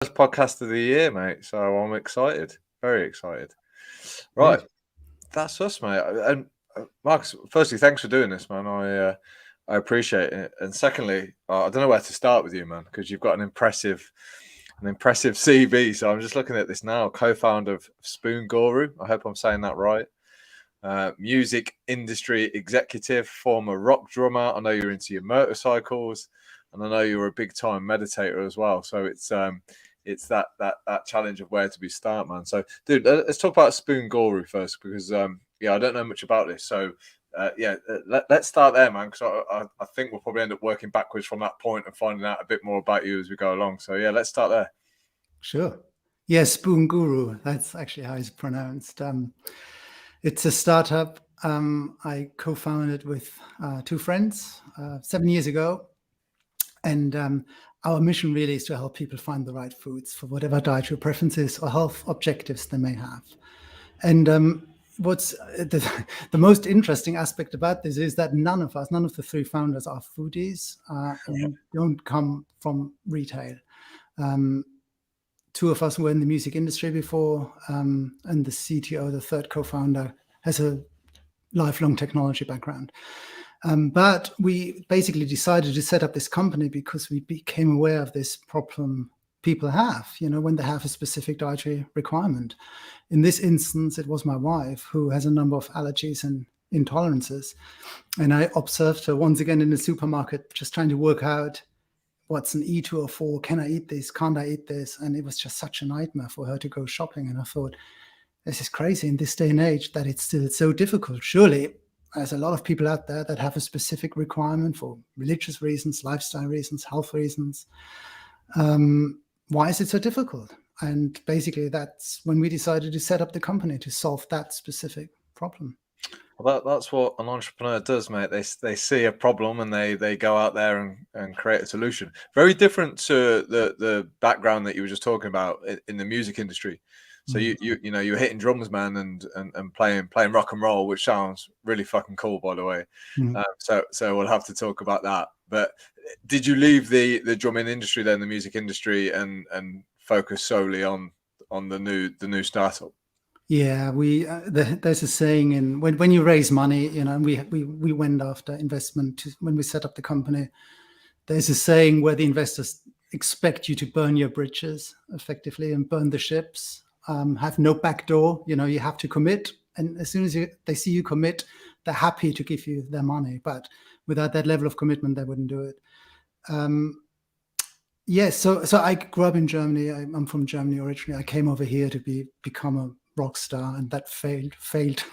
First podcast of the year, mate. So I'm excited, very excited. Right, Good. that's us, mate. And Markus, firstly, thanks for doing this, man. I appreciate it. And secondly, I don't know where to start with you, man, because you've got an impressive CV. So I'm just looking at this now. Co-founder of Spoon Guru. I hope I'm saying that right. Music industry executive, former rock drummer. I know you're into your motorcycles, and I know you're a big time meditator as well. So it's that challenge of where to be start, man. So, dude, let's talk about Spoon Guru first, because I don't know much about this. So, let's start there, man, because I think we'll probably end up working backwards from that point and finding out a bit more about you as we go along. So, yeah, let's start there. Sure. Yes, Spoon Guru. That's actually how it's pronounced. It's a startup I co-founded with two friends 7 years ago. And our mission really is to help people find the right foods for whatever dietary preferences or health objectives they may have. And what's the most interesting aspect about this is that none of the three founders are foodies and don't come from retail. Two of us were in the music industry before, and the CTO, the third co-founder, has a lifelong technology background. But we basically decided to set up this company because we became aware of this problem people have, when they have a specific dietary requirement. In this instance, it was my wife who has a number of allergies and intolerances. And I observed her once again in the supermarket, just trying to work out what's an E204, can I eat this, can't I eat this? And it was just such a nightmare for her to go shopping. And I thought, this is crazy in this day and age that it's still so difficult. Surely there's a lot of people out there that have a specific requirement for religious reasons, lifestyle reasons, health reasons. Why is it so difficult? And basically that's when we decided to set up the company to solve that specific problem. Well, that's what an entrepreneur does, mate. They see a problem and they go out there and create a solution. Very different to the background that you were just talking about in the music industry. So you're hitting drums, man, and playing rock and roll, which sounds really fucking cool, by the way. So we'll have to talk about that. But did you leave the drumming industry then, the music industry, and focus solely on the new startup? Yeah, there's a saying when you raise money, and we went after investment when we set up the company. There's a saying where the investors expect you to burn your bridges effectively and burn the ships, have no back door. You have to commit, and as soon as they see you commit, they're happy to give you their money. But without that level of commitment, they wouldn't do it. Yes, so I grew up in Germany. I'm from Germany originally. I came over here to become a rock star, and that failed.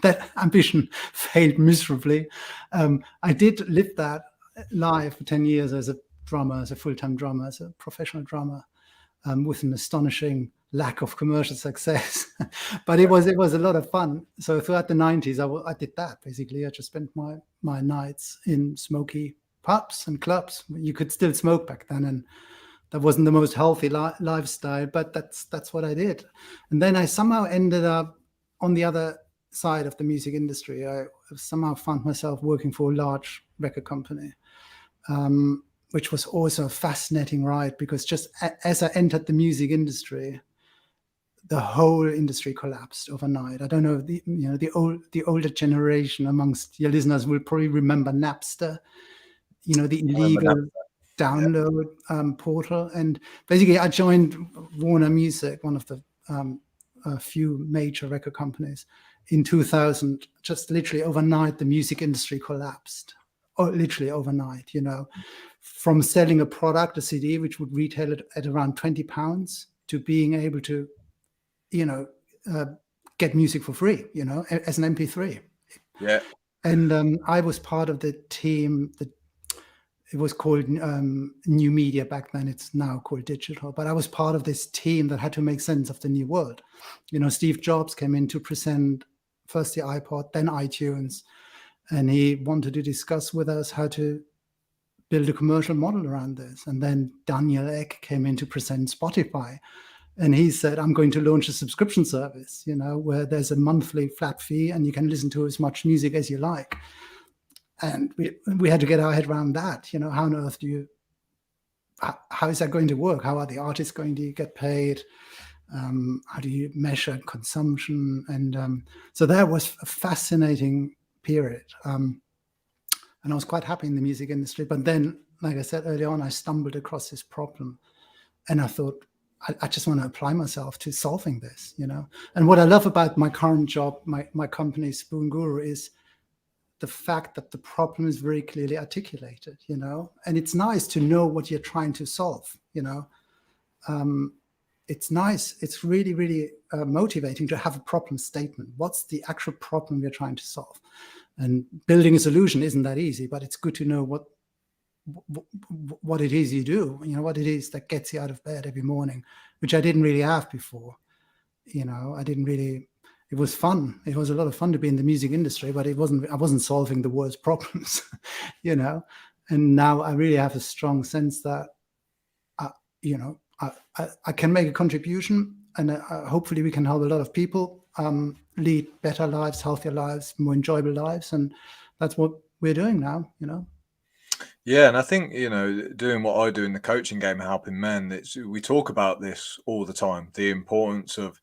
That ambition failed miserably. I did live that life for 10 years as a drummer, as a full-time drummer, as a professional drummer, with an astonishing lack of commercial success. But it was a lot of fun. So throughout the 90s, I did that basically. I just spent my nights in smoky pubs and clubs. You could still smoke back then, and that wasn't the most healthy lifestyle, but that's what I did. And then I somehow ended up on the other side of the music industry. I somehow found myself working for a large record company, which was also a fascinating ride, because just as I entered the music industry, the whole industry collapsed overnight. I don't know, the older generation amongst your listeners will probably remember Napster, the illegal download portal. And basically I joined Warner Music, one of the a few major record companies, in 2000. Just literally overnight the music industry collapsed. Literally overnight, from selling a product, a CD, which would retail at around £20, to being able to get music for free, as an MP3. Yeah. And I was part of the team that it was called New Media back then. It's now called Digital. But I was part of this team that had to make sense of the new world. Steve Jobs came in to present first the iPod, then iTunes. And he wanted to discuss with us how to build a commercial model around this. And then Daniel Ek came in to present Spotify. And he said, I'm going to launch a subscription service, where there's a monthly flat fee and you can listen to as much music as you like. And we had to get our head around that. How on earth do you how is that going to work? How are the artists going to get paid? How do you measure consumption? And so that was a fascinating period. And I was quite happy in the music industry. But then, like I said early on, I stumbled across this problem. And I thought, I just want to apply myself to solving this, And what I love about my current job, my company, Spoon Guru, is the fact that the problem is very clearly articulated, And it's nice to know what you're trying to solve, It's nice. It's really, really motivating to have a problem statement. What's the actual problem we're trying to solve? And building a solution isn't that easy, but it's good to know what it is you do, what it is that gets you out of bed every morning, which I didn't really have before. It was fun. It was a lot of fun to be in the music industry, but I wasn't solving the world's problems, And now I really have a strong sense that, I can make a contribution, and hopefully we can help a lot of people lead better lives, healthier lives, more enjoyable lives. And that's what we're doing now, Yeah, and I think, doing what I do in the coaching game, helping men, we talk about this all the time, the importance of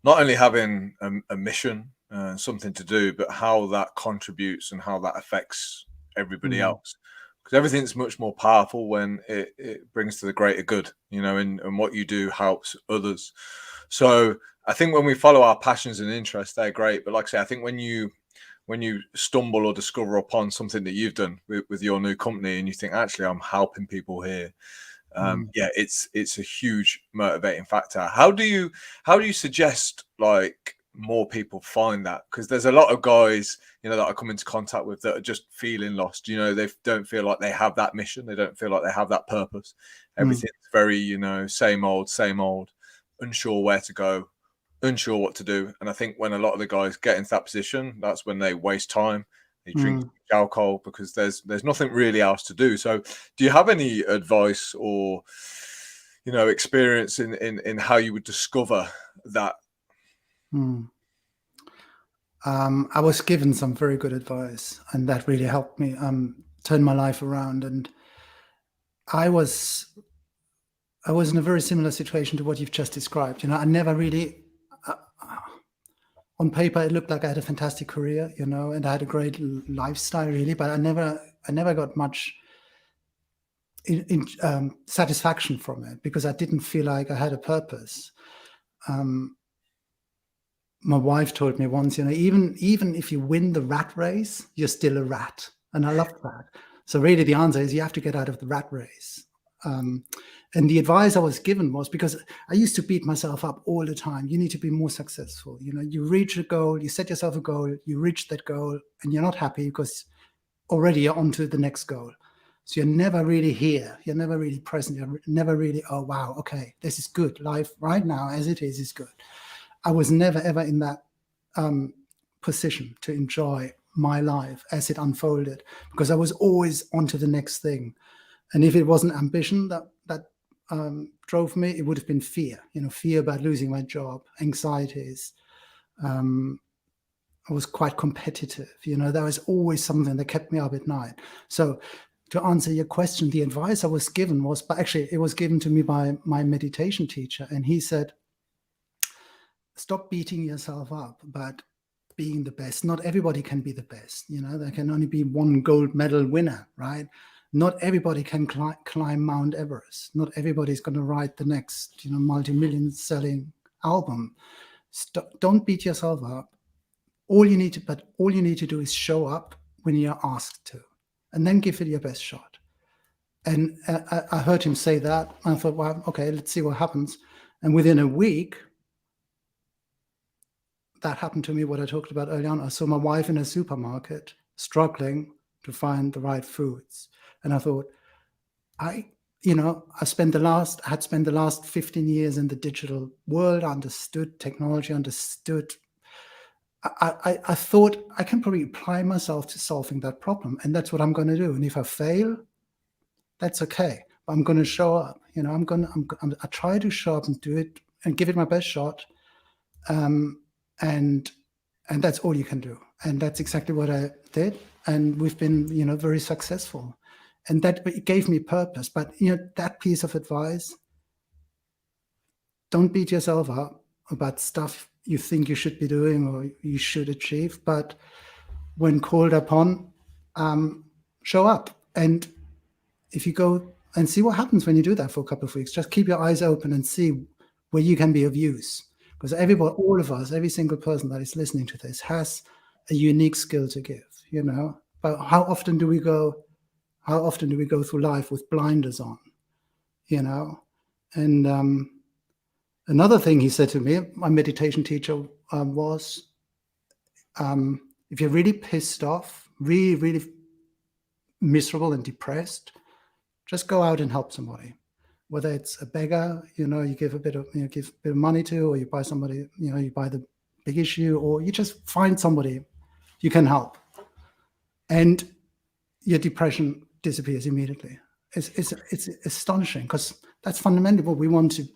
not only having a mission, something to do, but how that contributes and how that affects everybody else. Because everything's much more powerful when it brings to the greater good, and what you do helps others. So I think when we follow our passions and interests, they're great. But like I say, I think when you stumble or discover upon something that you've done with your new company and you think, actually, I'm helping people here. Yeah, it's a huge motivating factor. How do you suggest like more people find that? Because there's a lot of guys, that I come into contact with that are just feeling lost. They don't feel like they have that mission. They don't feel like they have that purpose. Everything's very, same old, unsure where to go, unsure what to do. And I think when a lot of the guys get into that position, that's when they waste time. They drink alcohol because there's nothing really else to do. So do you have any advice or experience in how you would discover that? I was given some very good advice, and that really helped me turn my life around. And I was in a very similar situation to what you've just described. I never really on paper, it looked like I had a fantastic career, and I had a great lifestyle, really. But I never got much satisfaction from it because I didn't feel like I had a purpose. My wife told me once, even if you win the rat race, you're still a rat, and I loved that. So really, the answer is you have to get out of the rat race. And the advice I was given was, because I used to beat myself up all the time. You need to be more successful. You reach a goal, you set yourself a goal, you reach that goal, and you're not happy because already you're on to the next goal. So you're never really here. You're never really present. You're never really, oh, wow, okay, this is good. Life right now as it is good. I was never, ever in that position to enjoy my life as it unfolded, because I was always on to the next thing. And if it wasn't ambition that drove me, it would have been fear, fear about losing my job, anxieties. I was quite competitive, there was always something that kept me up at night. So to answer your question, the advice I was given was, but actually it was given to me by my meditation teacher. And he said, stop beating yourself up about being the best. Not everybody can be the best. There can only be one gold medal winner, right? Not everybody can climb Mount Everest. Not everybody's going to write the next, multi-million selling album. Don't beat yourself up. All you need to do is show up when you're asked to, and then give it your best shot. And I heard him say that, and I thought, well, okay, let's see what happens. And within a week, that happened to me, what I talked about earlier on. I saw my wife in a supermarket struggling to find the right foods. And I thought, I had spent the last 15 years in the digital world, understood technology, understood. I thought I can probably apply myself to solving that problem. And that's what I'm going to do. And if I fail, that's okay. But I'm going to show up. I try to show up and do it and give it my best shot. And that's all you can do. And that's exactly what I did. And we've been, very successful. and that it gave me purpose. But that piece of advice: don't beat yourself up about stuff you think you should be doing or you should achieve, but when called upon, show up. And if you go and see what happens when you do that for a couple of weeks, just keep your eyes open and see where you can be of use. Because everybody, all of us, every single person that is listening to this has a unique skill to give, But how often do we go through life with blinders on, And another thing he said to me, my meditation teacher, was, if you're really pissed off, really, really miserable and depressed, just go out and help somebody. Whether it's a beggar, you give a bit of money to, or you buy somebody, you buy the big issue, or you just find somebody you can help, and your depression disappears immediately. It's astonishing, because that's fundamentally what we want to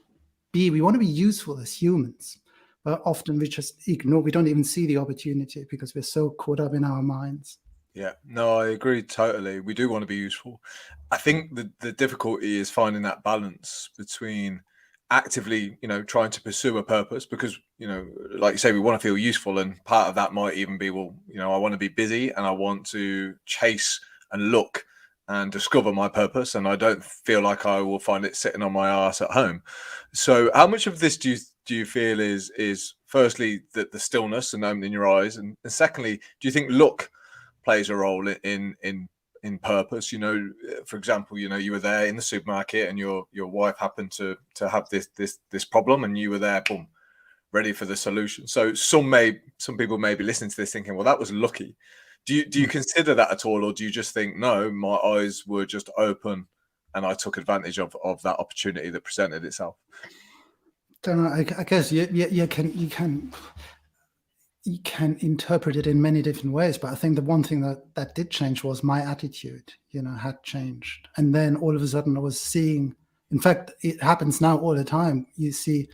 be. We want to be useful as humans, but often we just ignore. We don't even see the opportunity because we're so caught up in our minds. Yeah, no, I agree totally. We do want to be useful. I think the difficulty is finding that balance between actively, trying to pursue a purpose, because, like you say, we want to feel useful, and part of that might even be, well, I want to be busy and I want to chase and look and discover my purpose, and I don't feel like I will find it sitting on my ass at home. So how much of this do you feel is firstly the stillness and opening your eyes, and secondly, do you think luck plays a role in purpose? For example, you were there in the supermarket and your wife happened to have this problem, and you were there, boom, ready for the solution. So some people may be listening to this thinking, well, that was lucky. Do you consider that at all, or do you just think, no, my eyes were just open and I took advantage of that opportunity that presented itself? Don't know. I guess you can interpret it in many different ways, but I think the one thing that did change was my attitude, had changed. And then all of a sudden I was seeing, in fact, it happens now all the time. You see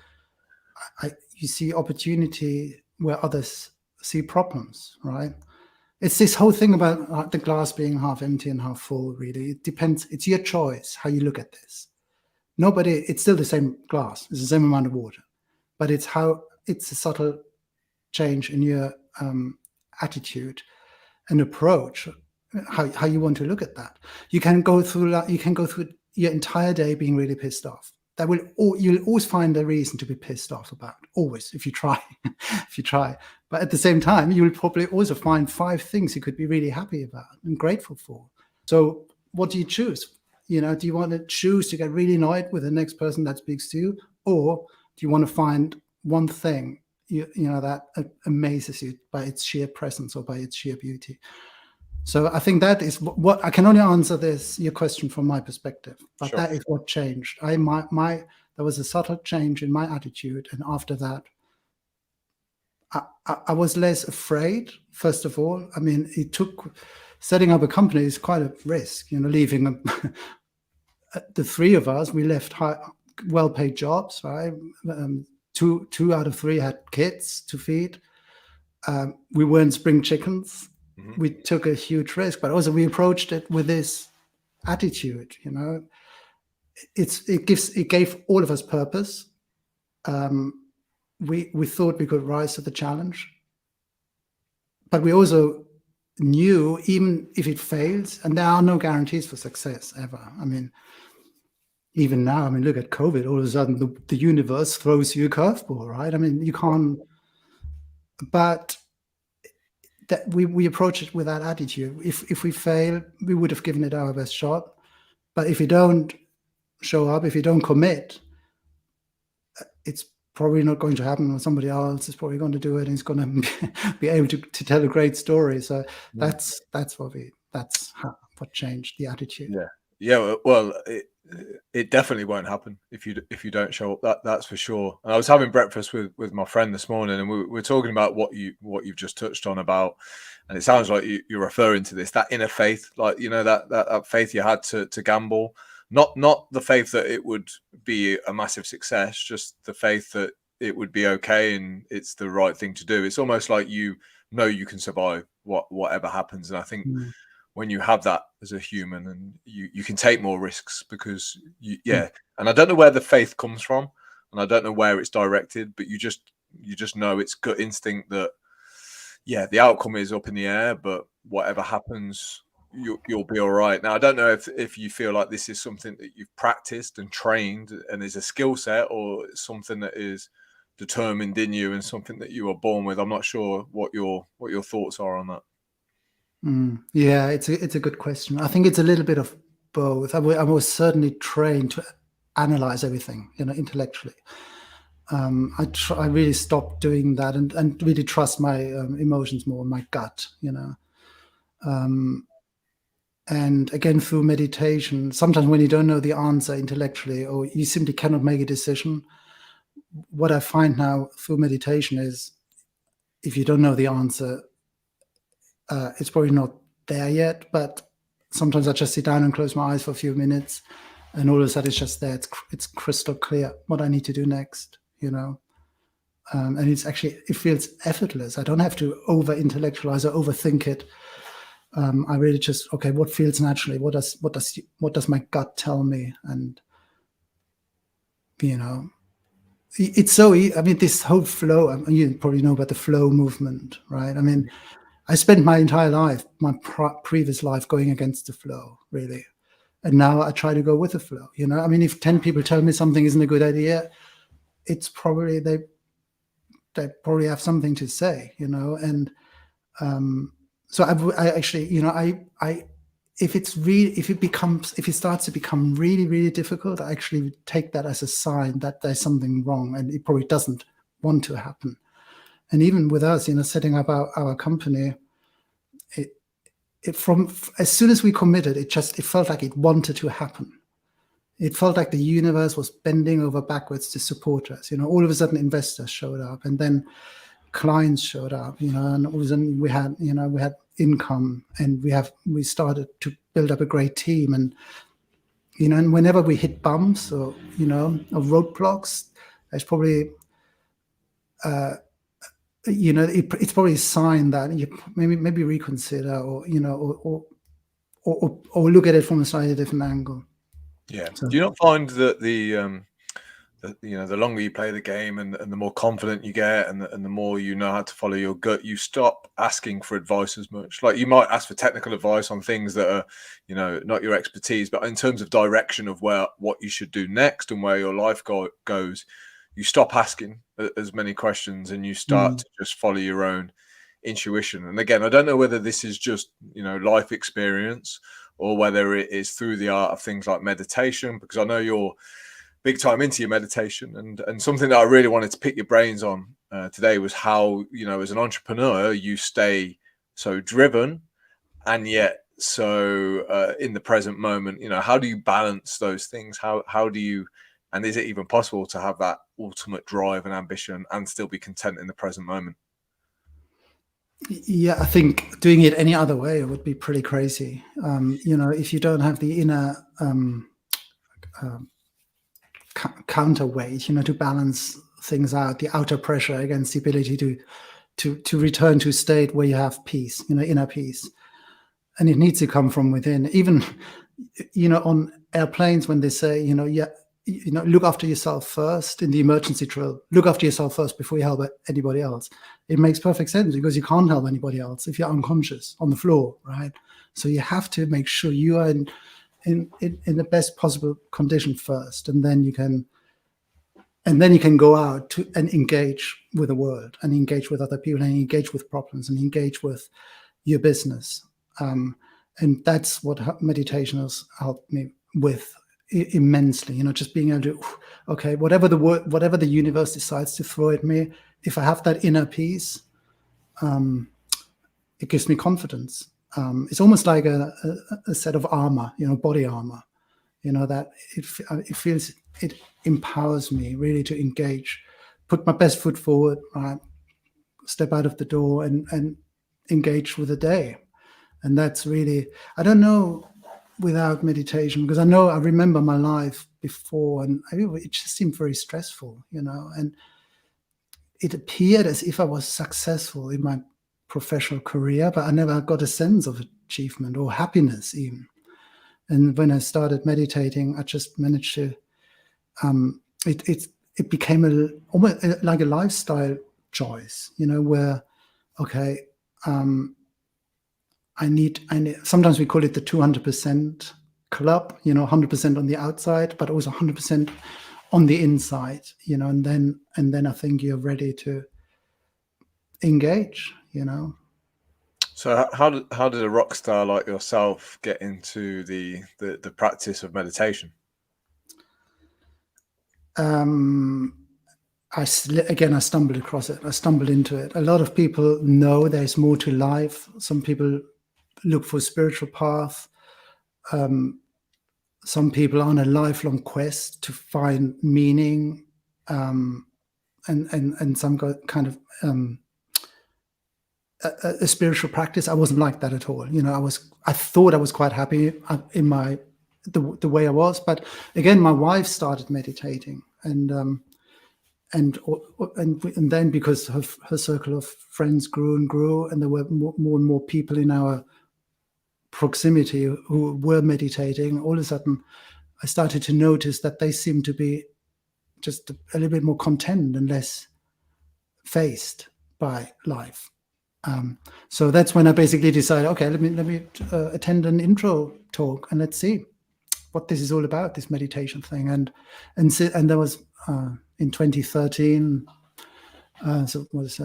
opportunity where others see problems, right? It's this whole thing about the glass being half empty and half full, really. It depends. It's your choice how you look at this. It's still the same glass. It's the same amount of water, but it's a subtle change in your attitude and approach, how you want to look at that. You can go through your entire day being really pissed off. You'll always find a reason to be pissed off about, always, if you try. But at the same time, you will probably also find 5 things you could be really happy about and grateful for. So what do you choose? Do you want to choose to get really annoyed with the next person that speaks to you, or do you want to find one thing that amazes you by its sheer presence or by its sheer beauty? So I think that is what I can only answer your question from my perspective, but Sure. That is what changed. There was a subtle change in my attitude, and after that, I was less afraid. First of all, I mean, setting up a company is quite a risk. Leaving the 3 of us, we left well-paid jobs, right? Two out of 3 had kids to feed. We weren't spring chickens. Mm-hmm. We took a huge risk, but also we approached it with this attitude. It gave all of us purpose. We thought we could rise to the challenge, but we also knew, even if it fails, and there are no guarantees for success ever. I mean, even now, look at COVID. All of a sudden, the universe throws you a curveball, right? I mean, you can't. But that we approach it with that attitude. If we fail, we would have given it our best shot. But if you don't show up, if you don't commit, it's probably not going to happen, or somebody else is probably going to do it, and he's going to be able to tell a great story. So that's what changed the attitude. Yeah. Well, it definitely won't happen if you don't show up. That's for sure. And I was having breakfast with my friend this morning, and we're talking about what you've just touched on about, and it sounds like you're referring to that inner faith, like that faith you had to gamble, not the faith that it would be a massive success, just the faith that it would be okay and it's the right thing to do. It's almost like you can survive whatever happens, and I think. when you have that as a human, and you can take more risks because and I don't know where the faith comes from, and I don't know where it's directed, but you just know it's gut instinct that the outcome is up in the air, but whatever happens, you'll be all right. Now, I don't know if you feel like this is something that you've practiced and trained and is a skill set, or something that is determined in you and something that you were born with. I'm not sure what your thoughts are on that. Yeah, it's a good question. I think it's a little bit of both. I was certainly trained to analyze everything, intellectually. I really stopped doing that and really trust my emotions more, my gut, and again, through meditation, sometimes when you don't know the answer intellectually, or you simply cannot make a decision, what I find now through meditation is, if you don't know the answer, it's probably not there yet, but sometimes I just sit down and close my eyes for a few minutes, and all of a sudden it's just there. It's crystal clear what I need to do next, and it feels effortless. I don't have to over intellectualize or overthink it. I really just, okay, what feels naturally? What does my gut tell me? And it's so. I mean, this whole flow. You probably know about the flow movement, right? I mean, I spent my entire life, my previous life, going against the flow, really, and now I try to go with the flow. I mean, if 10 people tell me something isn't a good idea, it's probably they probably have something to say, and. So I actually, if it starts to become really, really difficult, I actually take that as a sign that there's something wrong, and it probably doesn't want to happen. And even with us, setting up our company, from as soon as we committed, it felt like it wanted to happen. It felt like the universe was bending over backwards to support us. All of a sudden, investors showed up, and then clients showed up, and all of a sudden we had income, and we started to build up a great team, and and whenever we hit bumps or or roadblocks, there's probably it's probably a sign that you maybe reconsider, or or look at it from a slightly different angle. Yeah. So, do you not find that the longer you play the game, and the more confident you get, and the more you know how to follow your gut, you stop asking for advice as much? Like, you might ask for technical advice on things that are, not your expertise, but in terms of direction of what you should do next and where your life goes, you stop asking as many questions, and you start to just follow your own intuition. And again, I don't know whether this is just, life experience, or whether it is through the art of things like meditation, because I know you're big time into your meditation, and something that I really wanted to pick your brains on today was how, as an entrepreneur, you stay so driven and yet so in the present moment. How do you balance those things? How do you, and is it even possible to have that ultimate drive and ambition and still be content in the present moment? Yeah, I think doing it any other way would be pretty crazy. If you don't have the inner counterweight, to balance things out, the outer pressure against the ability to return to a state where you have peace, inner peace, and it needs to come from within. Even, on airplanes, when they say, look after yourself first in the emergency drill. Look after yourself first before you help anybody else. It makes perfect sense, because you can't help anybody else if you're unconscious on the floor, right? So you have to make sure you are in the best possible condition first, and then you can go out and engage with the world, and engage with other people, and engage with problems, and engage with your business. And that's what meditation has helped me with immensely. Just being able to, okay, whatever the universe decides to throw at me, if I have that inner peace, it gives me confidence. It's almost like a set of armor, body armor. That it empowers me really to engage, put my best foot forward, right, step out of the door, and engage with the day. And that's really, I don't know without meditation, because I remember my life before, and it just seemed very stressful, and it appeared as if I was successful in my professional career, but I never got a sense of it achievement or happiness even. And when I started meditating, I just managed to, it became almost like a lifestyle choice, where, okay, I need, sometimes we call it the 200% club, 100% on the outside, but also 100% on the inside, and then I think you're ready to engage, So how did a rock star like yourself get into the practice of meditation? I stumbled across it. I stumbled into it. A lot of people know there's more to life. Some people look for a spiritual path. Some people are on a lifelong quest to find meaning, and some kind of a spiritual practice. I wasn't like that at all. I thought I was quite happy in the way I was, but again, my wife started meditating, and then because her circle of friends grew and grew, and there were more and more people in our proximity who were meditating, all of a sudden I started to notice that they seemed to be just a little bit more content and less faced by life. So that's when I basically decided, okay, let me attend an intro talk and let's see what this is all about, this meditation thing. And there was in 2013, so it was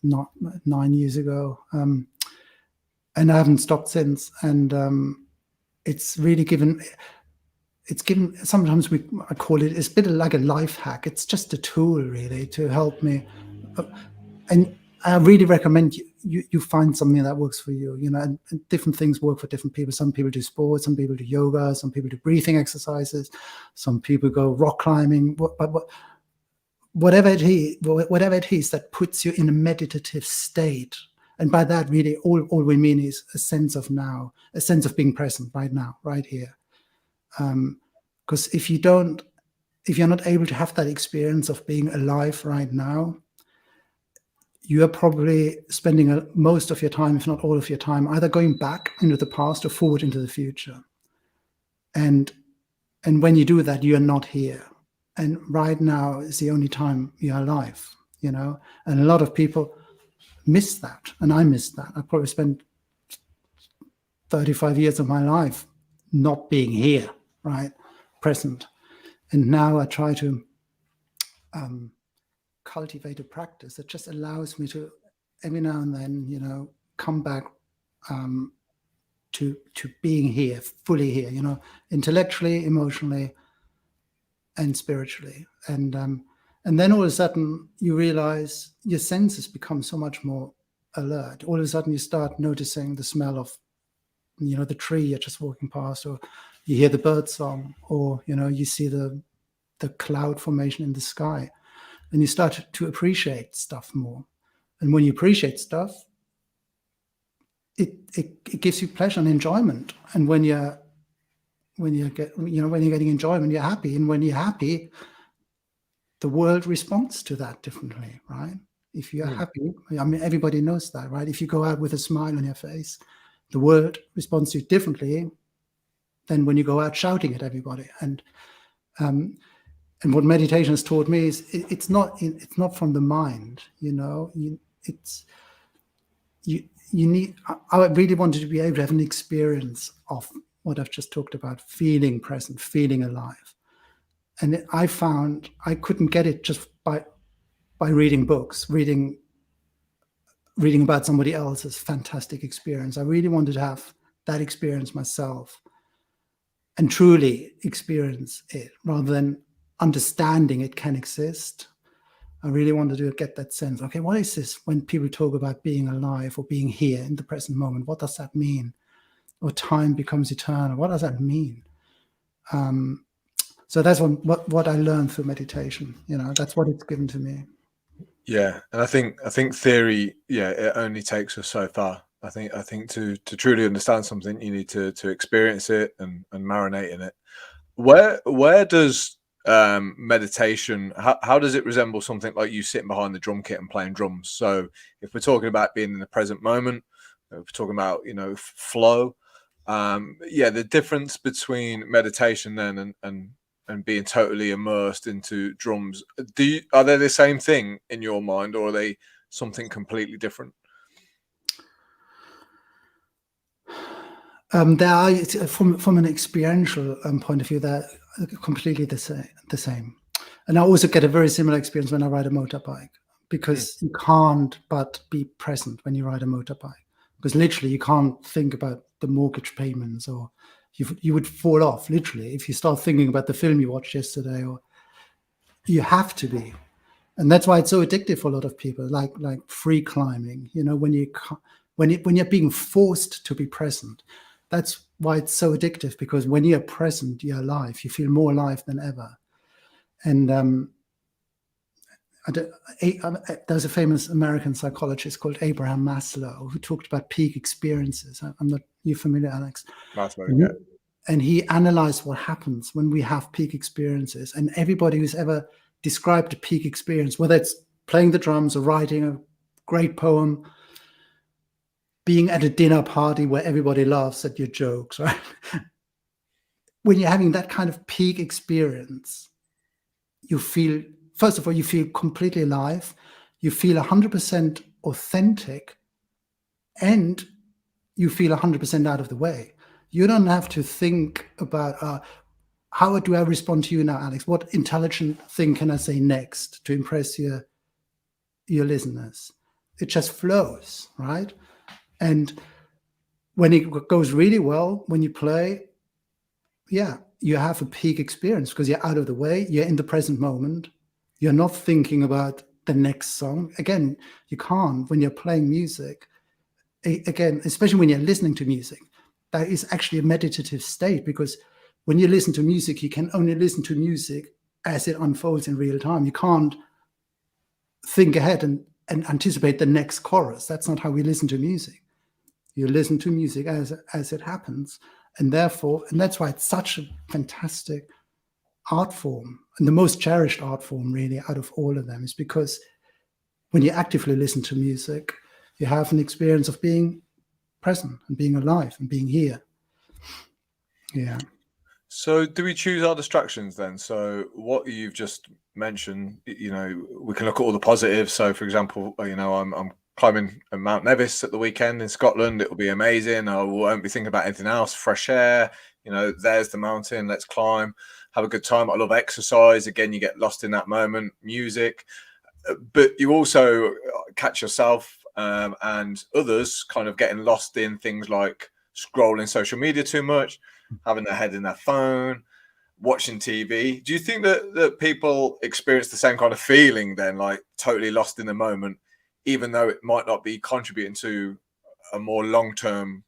not 9 years ago, and I haven't stopped since. And it's really given. Sometimes I call it's a bit like a life hack. It's just a tool really to help me, and I really recommend you find something that works for you. And different things work for different people. Some people do sports, some people do yoga, some people do breathing exercises, some people go rock climbing. But whatever it is that puts you in a meditative state, and by that really all we mean is a sense of now, a sense of being present right now, right here. Because if you're not able to have that experience of being alive right now, you are probably spending most of your time, if not all of your time, either going back into the past or forward into the future. And when you do that, you are not here. And right now is the only time you're alive, and a lot of people miss that. And I missed that. I probably spent 35 years of my life not being here, right? Present. And now I try to cultivate a practice that just allows me to every now and then, come back to being here, fully here, intellectually, emotionally, and spiritually. And then all of a sudden you realize your senses become so much more alert. All of a sudden you start noticing the smell of, the tree you're just walking past, or you hear the bird song, or, you see the cloud formation in the sky, and you start to appreciate stuff more. And when you appreciate stuff, it gives you pleasure and enjoyment. And when you're getting enjoyment, you're happy. And when you're happy, the world responds to that differently, right? If you're happy, I mean, everybody knows that, right? If you go out with a smile on your face, the world responds to you differently than when you go out shouting at everybody. And what meditation has taught me is it's not from the mind, you need. I really wanted to be able to have an experience of what I've just talked about, feeling present, feeling alive. And I found I couldn't get it just by reading books, reading about somebody else's fantastic experience. I really wanted to have that experience myself and truly experience it, rather than understanding it can exist. I really wanted to get that sense. Okay, what is this when people talk about being alive or being here in the present moment? What does that mean? Or time becomes eternal. What does that mean? So that's what I learned through meditation. That's what it's given to me. Yeah, and I think theory, it only takes us so far. I think to truly understand something, you need to experience it and marinate in it. Where does meditation, how does it resemble something like you sitting behind the drum kit and playing drums? So if we're talking about being in the present moment, we're talking about, you know, flow. Yeah, the difference between meditation then and being totally immersed into drums. Are they the same thing in your mind, or are they something completely different? They are from an experiential point of view. They're completely the same. And I also get a very similar experience when I ride a motorbike, because you can't but be present when you ride a motorbike. Because literally, you can't think about the mortgage payments, or you would fall off literally if you start thinking about the film you watched yesterday. Or you have to be, and that's why it's so addictive for a lot of people. Like free climbing, you know, when you're being forced to be present. That's why it's so addictive, because when you're present, you're alive. You feel more alive than ever. And there's a famous American psychologist called Abraham Maslow who talked about peak experiences. I'm not, you familiar, Alex? Maslow, yeah. And he analyzed what happens when we have peak experiences. And everybody who's ever described a peak experience, whether it's playing the drums or writing a great poem, being at a dinner party where everybody laughs at your jokes, right? When you're having that kind of peak experience, you feel, first of all, you feel completely alive, you feel 100% authentic, and you feel 100% out of the way. You don't have to think about, how do I respond to you now, Alex? What intelligent thing can I say next to impress your listeners? It just flows, right? And when it goes really well, when you play, yeah, you have a peak experience because you're out of the way, you're in the present moment, you're not thinking about the next song. Again, you can't when you're playing music. Again, especially when you're listening to music, that is actually a meditative state, because when you listen to music, you can only listen to music as it unfolds in real time. You can't think ahead and anticipate the next chorus. That's not how we listen to music. You listen to music as it happens. And therefore, and that's why it's such a fantastic art form, and the most cherished art form really out of all of them, is because when you actively listen to music, you have an experience of being present and being alive and being here. Yeah. So do we choose our distractions then? So what you've just mentioned, you know, we can look at all the positives. So for example, you know, I'm climbing Mount Nevis at the weekend in Scotland. It'll be amazing. I won't be thinking about anything else. Fresh air, you know, there's the mountain. Let's climb, have a good time. I love exercise. Again, you get lost in that moment. Music, but you also catch yourself and others kind of getting lost in things like scrolling social media too much, having their head in their phone, watching TV. Do you think that people experience the same kind of feeling then, like totally lost in the moment, even though it might not be contributing to a more long-term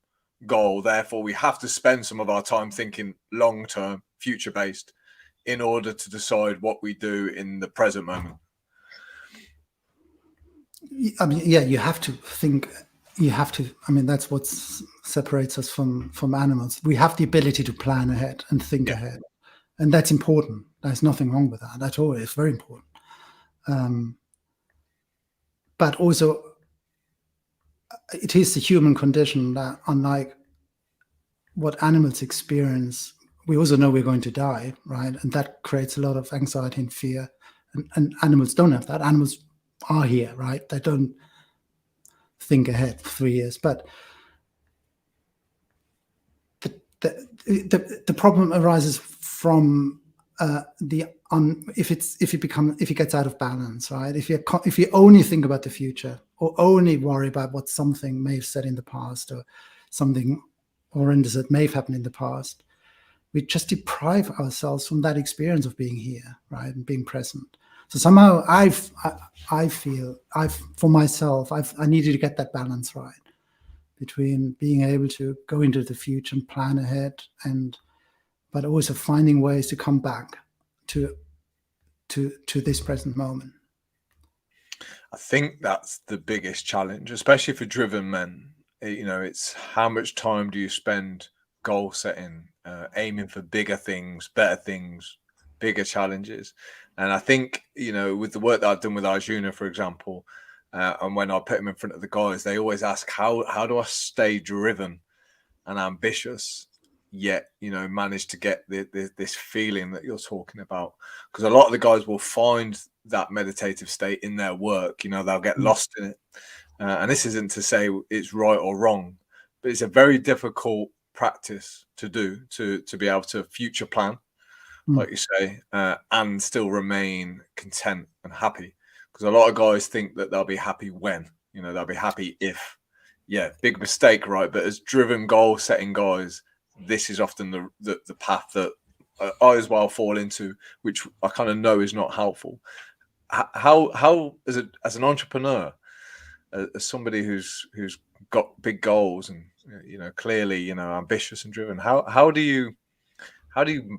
goal? Therefore, we have to spend some of our time thinking long-term, future-based, in order to decide what we do in the present moment. I mean, yeah, you have to think. You have to. I mean, that's what separates us from animals. We have the ability to plan ahead and think ahead, and that's important. There's nothing wrong with that at all. It's very important. But also, it is the human condition that, unlike what animals experience, we also know we're going to die, right? And that creates a lot of anxiety and fear. And animals don't have that. Animals are here, right? They don't think ahead 3 years. But the problem arises from if it gets out of balance, right? If you only think about the future, or only worry about what something may have said in the past, or something horrendous that may have happened in the past, we just deprive ourselves from that experience of being here, right, and being present. So somehow I feel for myself, I needed to get that balance right between being able to go into the future and plan ahead, but also finding ways to come back to this present moment. I think that's the biggest challenge, especially for driven men. You know, it's how much time do you spend goal setting, aiming for bigger things, better things, bigger challenges. And I think, you know, with the work that I've done with Arjuna, for example, And when I put them in front of the guys, they always ask, how do I stay driven and ambitious, yet, you know, manage to get this feeling that you're talking about? Because a lot of the guys will find that meditative state in their work. You know, they'll get lost in it. And this isn't to say it's right or wrong, but it's a very difficult practice to do, to be able to future plan, like you say, and still remain content and happy. Because a lot of guys think that they'll be happy when, you know, they'll be happy if. Yeah, big mistake, right? But as driven goal setting guys, this is often the path that I as well fall into, which I kind of know is not helpful. How as an entrepreneur, as somebody who's got big goals and, you know, clearly, you know, ambitious and driven, how do you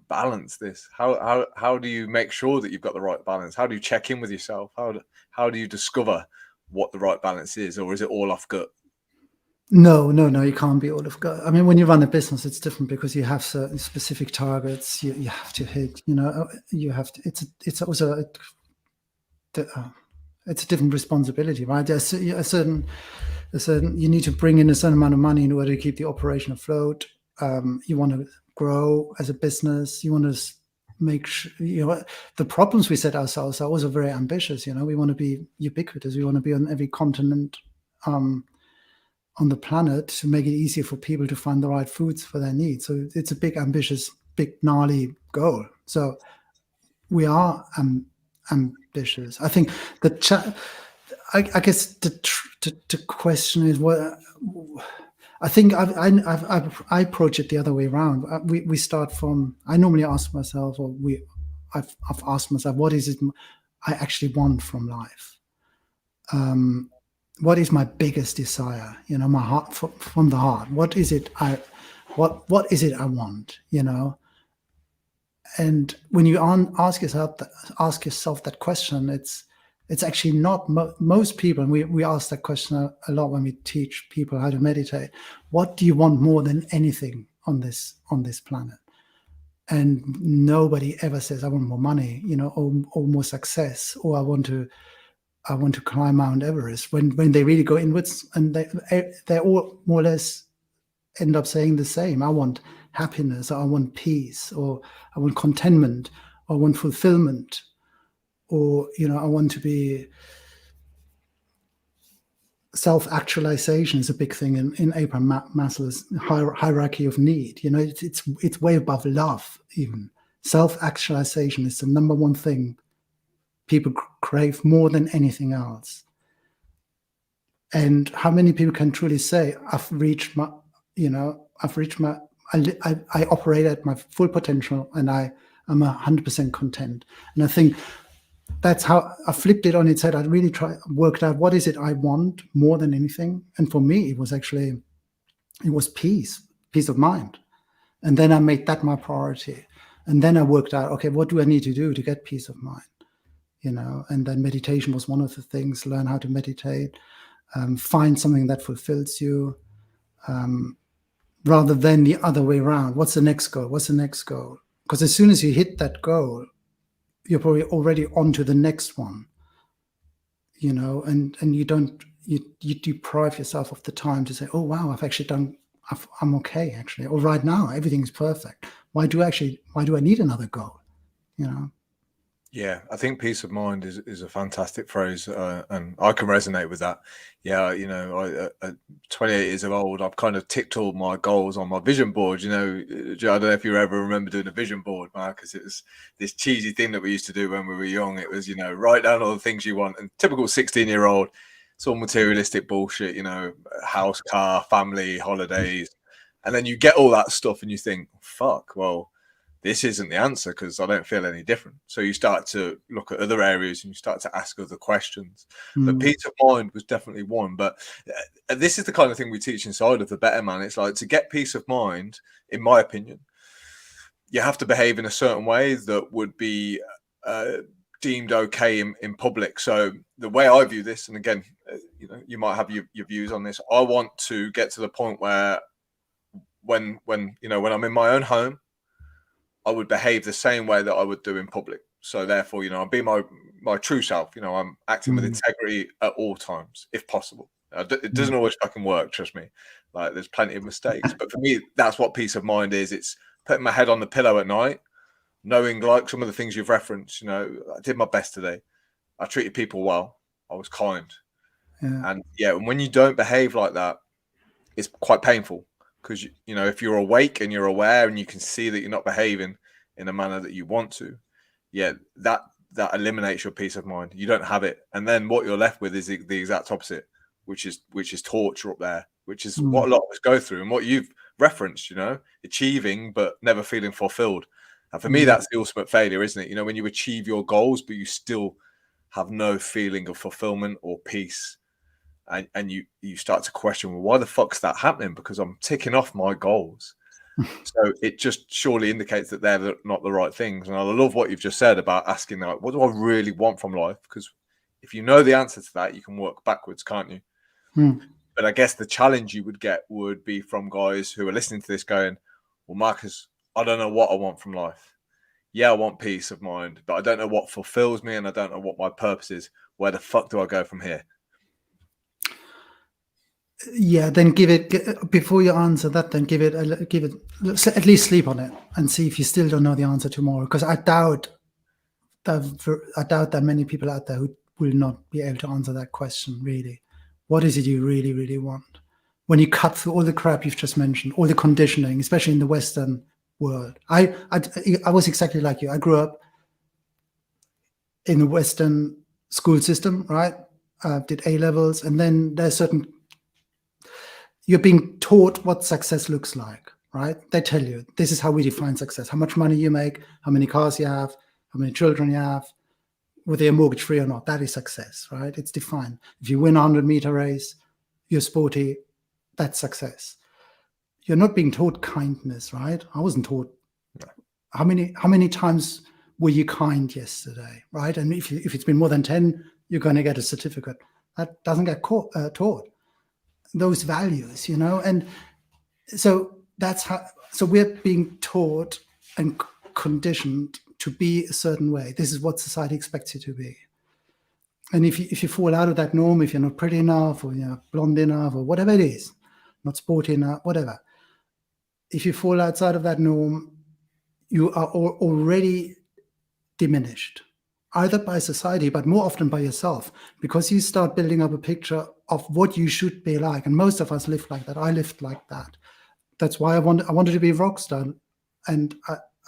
balance this? How do you make sure that you've got the right balance? How do you check in with yourself? How do you discover what the right balance is, or is it all off gut? No, you can't be all of gut. I mean, when you run a business, it's different because you have certain specific targets you have to hit. You know, you have to. It's also it's a different responsibility, right? There's a certain you need to bring in a certain amount of money in order to keep the operation afloat. You want to grow as a business. You want to make sure, you know, the problems we set ourselves are also very ambitious. You know, we want to be ubiquitous. We want to be on every continent on the planet to make it easier for people to find the right foods for their needs. So it's a big, ambitious, big, gnarly goal. So we are ambitious. I think I guess the question is what. I think I approach it the other way around. We start from. I normally ask myself, I've asked myself, what is it I actually want from life? What is my biggest desire? You know, my heart, from the heart. What is it what is it I want? You know. And when you ask yourself that question, it's actually not most people, and we ask that question a lot when we teach people how to meditate. What do you want more than anything on this planet? And nobody ever says, I want more money, you know, or more success, or I want to climb Mount Everest. When they really go inwards, and they all more or less end up saying the same. I want happiness, or I want peace, or I want contentment, or I want fulfillment, or, you know, I want to be. Self-actualization is a big thing in Abraham Maslow's hierarchy of need. You know, it's way above love. Even self-actualization is the number one thing people crave more than anything else. And how many people can truly say, I've reached my, I operate at my full potential, and I'm 100% content. And I think that's how I flipped it on its head. I really worked out what is it I want more than anything. And for me, it was peace of mind. And then I made that my priority. And then I worked out, okay, what do I need to do to get peace of mind? You know, and then meditation was one of the things. Learn how to meditate, find something that fulfills you, rather than the other way around. What's the next goal? Because as soon as you hit that goal, you're probably already on to the next one, you know, and you deprive yourself of the time to say, oh, wow, I'm okay, actually. Or right now, everything's perfect. Why do I need another goal, you know? Yeah, I think peace of mind is a fantastic phrase, and I can resonate with that. Yeah, you know, at 28 years old, I've kind of ticked all my goals on my vision board. You know, I don't know if you ever remember doing a vision board, Markus. It was this cheesy thing that we used to do when we were young. It was, you know, write down all the things you want. And typical 16-year-old, it's all materialistic bullshit. You know, house, car, family, holidays, and then you get all that stuff, and you think, fuck, well, this isn't the answer because I don't feel any different. So you start to look at other areas and you start to ask other questions. But peace of mind was definitely one. But this is the kind of thing we teach inside of the Better Man. It's like, to get peace of mind, in my opinion, you have to behave in a certain way that would be deemed okay in public. So the way I view this, and again, you know, you might have your views on this. I want to get to the point where when I'm in my own home, I would behave the same way that I would do in public. So therefore, I'm being my true self. I'm acting with integrity at all times, if possible. It doesn't always fucking work, trust me. Like, there's plenty of mistakes. But for me, that's what peace of mind is. It's putting my head on the pillow at night, knowing, like some of the things you've referenced, I did my best today. I treated people well. I was kind. Yeah. And when you don't behave like that, it's quite painful, because, if you're awake and you're aware and you can see that you're not behaving in a manner that you want to, that eliminates your peace of mind. You don't have it. And then what you're left with is the exact opposite, which is torture up there, which is what a lot of us go through, and what you've referenced, achieving but never feeling fulfilled. And for me, that's the ultimate failure, isn't it? When you achieve your goals, but you still have no feeling of fulfillment or peace. And you start to question, well, why the fuck's that happening? Because I'm ticking off my goals. So it just surely indicates that they're not the right things. And I love what you've just said about asking, like, what do I really want from life? Because if you know the answer to that, you can work backwards, can't you? But I guess the challenge you would get would be from guys who are listening to this going, well, Marcus, I don't know what I want from life. Yeah, I want peace of mind, but I don't know what fulfills me, and I don't know what my purpose is. Where the fuck do I go from here? Yeah, then before you answer that, then give it at least sleep on it and see if you still don't know the answer tomorrow. Because I doubt that many people out there who will not be able to answer that question. Really, what is it you really, really want? When you cut through all the crap you've just mentioned, all the conditioning, especially in the Western world, I was exactly like you. I grew up in the Western school system, right? Did A levels, and then there's certain. You're being taught what success looks like, right? They tell you, this is how we define success. How much money you make, how many cars you have, how many children you have, whether you're mortgage free or not. That is success, right? It's defined. If you win a 100-meter race, you're sporty, that's success. You're not being taught kindness, right? I wasn't taught. How many times were you kind yesterday, right? And if it's been more than 10, you're going to get a certificate. That doesn't get taught. Those values, and so that's how. So we're being taught and conditioned to be a certain way. This is what society expects you to be. And if you fall out of that norm, if you're not pretty enough, or you're not blonde enough, or whatever it is, not sporty enough, whatever. If you fall outside of that norm, you are already diminished, either by society, but more often by yourself, because you start building up a picture of what you should be like. And most of us live like that. I lived like that. That's why I wanted to be a rock star. And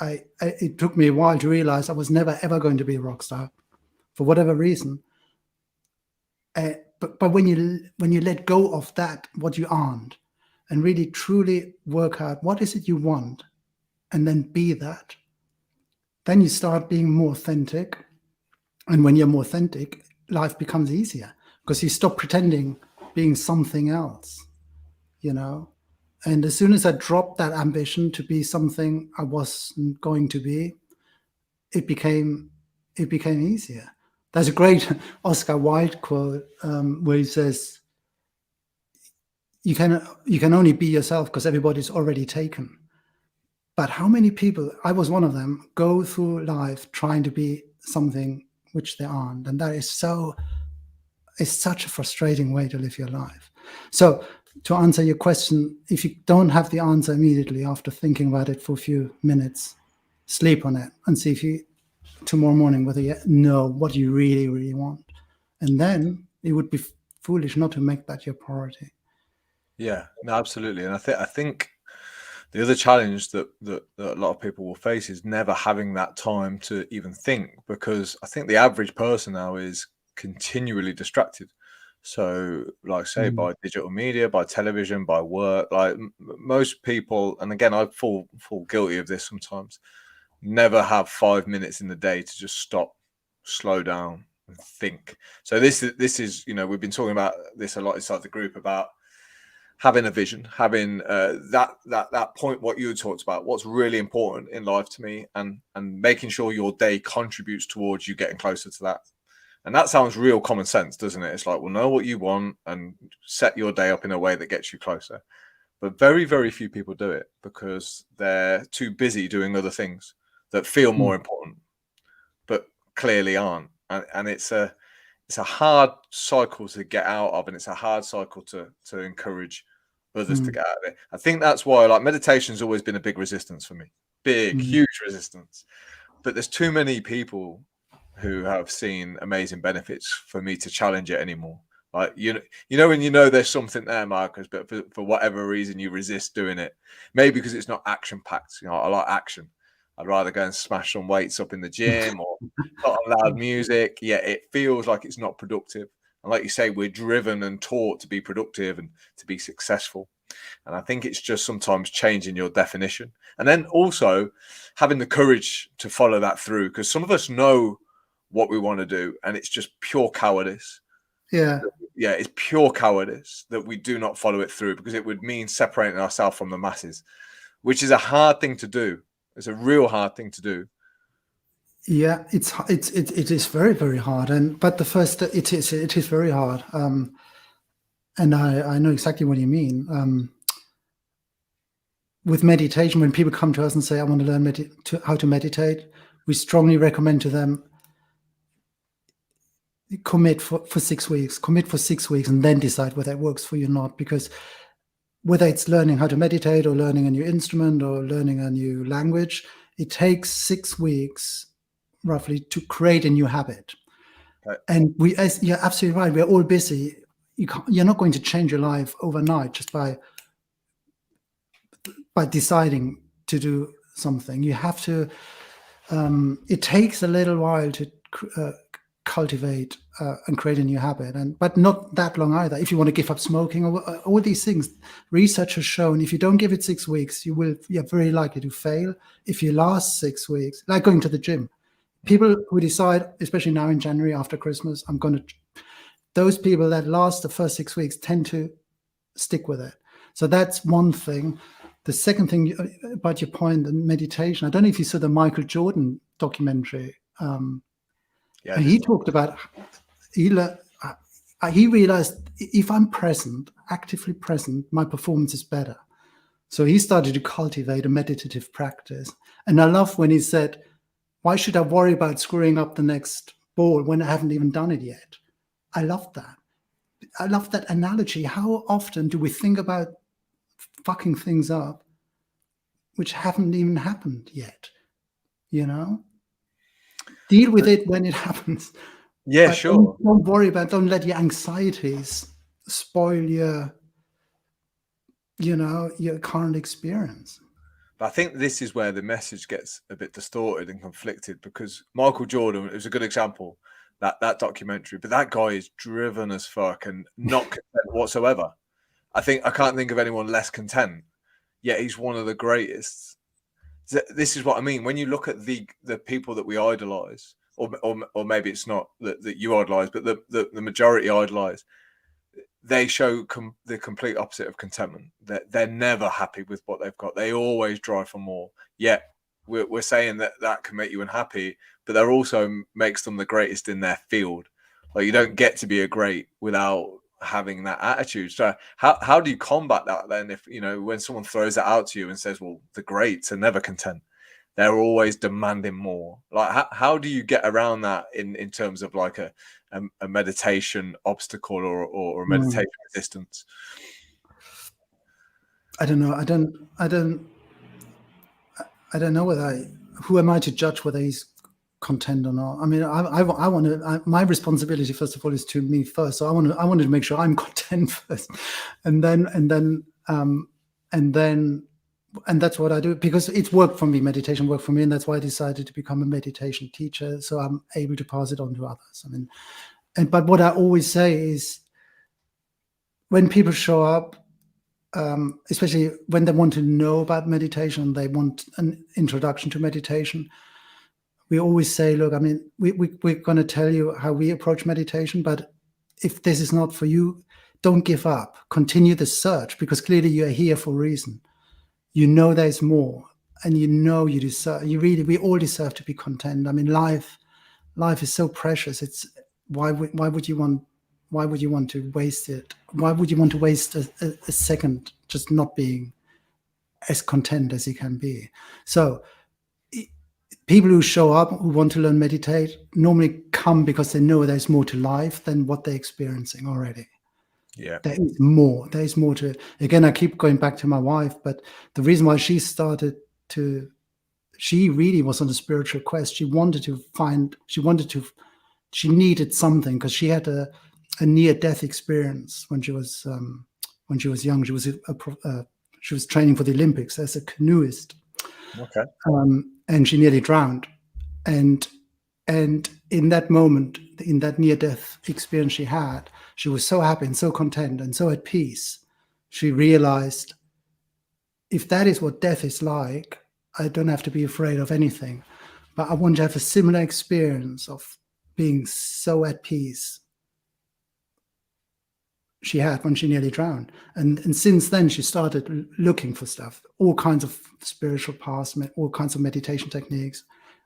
it took me a while to realize I was never, ever going to be a rock star for whatever reason. But when you let go of that, what you aren't, and really truly work out what is it you want, and then be that, then you start being more authentic. And when you're more authentic, life becomes easier, because you stop pretending being something else, And as soon as I dropped that ambition to be something I wasn't going to be, it became easier. There's a great Oscar Wilde quote where he says, "You can only be yourself because everybody's already taken." But how many people, I was one of them, go through life trying to be something which they aren't, and that is such a frustrating way to live your life. So to answer your question, if you don't have the answer immediately after thinking about it for a few minutes, sleep on it and see if you tomorrow morning whether you know what you really, really want. And then it would be foolish not to make that your priority. Yeah, no, absolutely. And I think the other challenge that a lot of people will face is never having that time to even think, because I think the average person now is continually distracted. So, like, say, by digital media, by television, by work, like most people, and again, I fall guilty of this sometimes, never have 5 minutes in the day to just stop, slow down, and think. So this is we've been talking about this a lot inside the group about having a vision, having that point, what you talked about, what's really important in life to me, and making sure your day contributes towards you getting closer to that. And that sounds real common sense, doesn't it? It's like, well, know what you want and set your day up in a way that gets you closer. But very, very few people do it because they're too busy doing other things that feel more important. But clearly aren't, and it's a hard cycle to get out of, and it's a hard cycle to encourage others to get out of it. I think that's why, like, meditation's always been a big resistance for me, huge resistance. But there's too many people who have seen amazing benefits for me to challenge it anymore. Like, you know when you know there's something there, Marcus, but for whatever reason you resist doing it. Maybe because it's not action packed. You know, I like action. I'd rather go and smash some weights up in the gym or put on loud music. Yeah, it feels like it's not productive. And like you say, we're driven and taught to be productive and to be successful. And I think it's just sometimes changing your definition. And then also having the courage to follow that through. Because some of us know what we want to do, and it's just pure cowardice. Yeah. Yeah, it's pure cowardice that we do not follow it through, because it would mean separating ourselves from the masses, which is a hard thing to do. It's a real hard thing to do. Yeah, it is very, very hard. But the first, it is very hard. And I know exactly what you mean. With meditation, when people come to us and say, I want to learn how to meditate, we strongly recommend to them, commit for 6 weeks, and then decide whether it works for you or not. Because whether it's learning how to meditate or learning a new instrument or learning a new language, it takes 6 weeks roughly to create a new habit. Right. And you're absolutely right, we're all busy. You're not going to change your life overnight just by deciding to do something. You have to, it takes a little while to cultivate and create a new habit, but not that long either. If you want to give up smoking or all these things, research has shown if you don't give it 6 weeks, you're very likely to fail. If you last 6 weeks, like going to the gym, people who decide, especially now in January after Christmas, those people that last the first 6 weeks tend to stick with it. So that's one thing. The second thing about your point in meditation, I don't know if you saw the Michael Jordan documentary. Yeah, and he talked about, he realized if I'm present, actively present, my performance is better. So he started to cultivate a meditative practice. And I love when he said, why should I worry about screwing up the next ball when I haven't even done it yet? I love that. I love that analogy. How often do we think about fucking things up which haven't even happened yet? You know? Deal with it when it happens. Yeah, but sure. Don't let your anxieties spoil your current experience. But I think this is where the message gets a bit distorted and conflicted, because Michael Jordan is a good example, that documentary, but that guy is driven as fuck and not content whatsoever. I can't think of anyone less content, yet he's one of the greatest. This is what I mean. When you look at the people that we idolize, or maybe it's not that you idolize, but the majority idolize, they show the complete opposite of contentment. They're never happy with what they've got. They always drive for more. Yet we're saying that can make you unhappy, but that also makes them the greatest in their field. Like, you don't get to be a great without having that attitude. So how do you combat that then? If when someone throws that out to you and says, well, the greats are never content, they're always demanding more. Like, how do you get around that in terms of like a meditation obstacle or a meditation resistance? I don't know. I don't know who am I to judge whether he's content or not? I mean, I want to. My responsibility, first of all, is to me first. So I wanted to make sure I'm content first, and that's what I do, because it's worked for me. Meditation worked for me, and that's why I decided to become a meditation teacher, so I'm able to pass it on to others. I mean, but what I always say is, when people show up, especially when they want to know about meditation, they want an introduction to meditation, we always say, look, I mean, we're going to tell you how we approach meditation, but if this is not for you, don't give up. Continue the search, because clearly you're here for a reason. There's more, and you deserve. We all deserve to be content. I mean, life is so precious. It's why would you want to waste it? Why would you want to waste a second just not being as content as you can be? So people who show up, who want to learn meditate, normally come because they know there's more to life than what they're experiencing already. Yeah. There is more. There is more to it. Again, I keep going back to my wife, but the reason why she really was on a spiritual quest. She needed something because she had a near-death experience when she was young. She was training for the Olympics as a canoeist. Okay. And she nearly drowned. And in that moment, in that near-death experience she had, she was so happy and so content and so at peace. She realized, if that is what death is like, I don't have to be afraid of anything. But I want to have a similar experience of being so at peace she had when she nearly drowned. And since then, she started looking for stuff, all kinds of spiritual paths, all kinds of meditation techniques,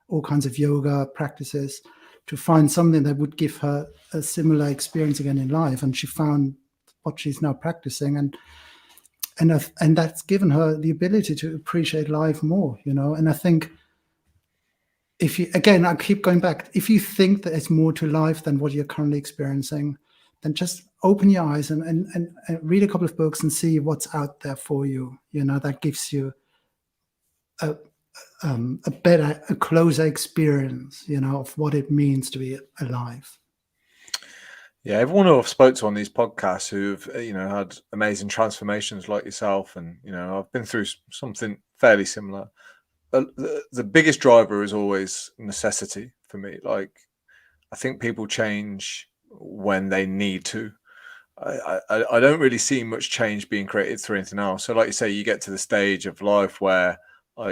all kinds of yoga practices, to find something that would give her a similar experience again in life. And she found what she's now practicing. And that's given her the ability to appreciate life more, And I think, I keep going back, if you think that there's more to life than what you're currently experiencing, then just open your eyes and read a couple of books and see what's out there for you. That gives you a closer experience, of what it means to be alive. Yeah, everyone who I've spoke to on these podcasts who've had amazing transformations like yourself, and I've been through something fairly similar. The biggest driver is always necessity for me. Like, I think people change when they need to. I don't really see much change being created through anything else. So, like you say, you get to the stage of life where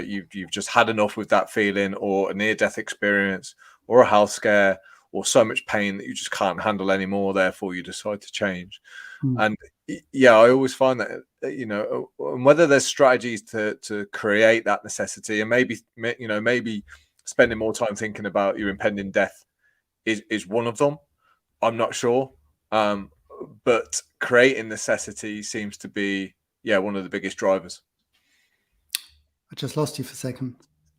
you've just had enough with that feeling, or a near-death experience, or a health scare, or so much pain that you just can't handle anymore. Therefore, you decide to change. And yeah, I always find that whether there's strategies to create that necessity, and maybe spending more time thinking about your impending death is one of them. I'm not sure, but creating necessity seems to be one of the biggest drivers. I just lost you for a second.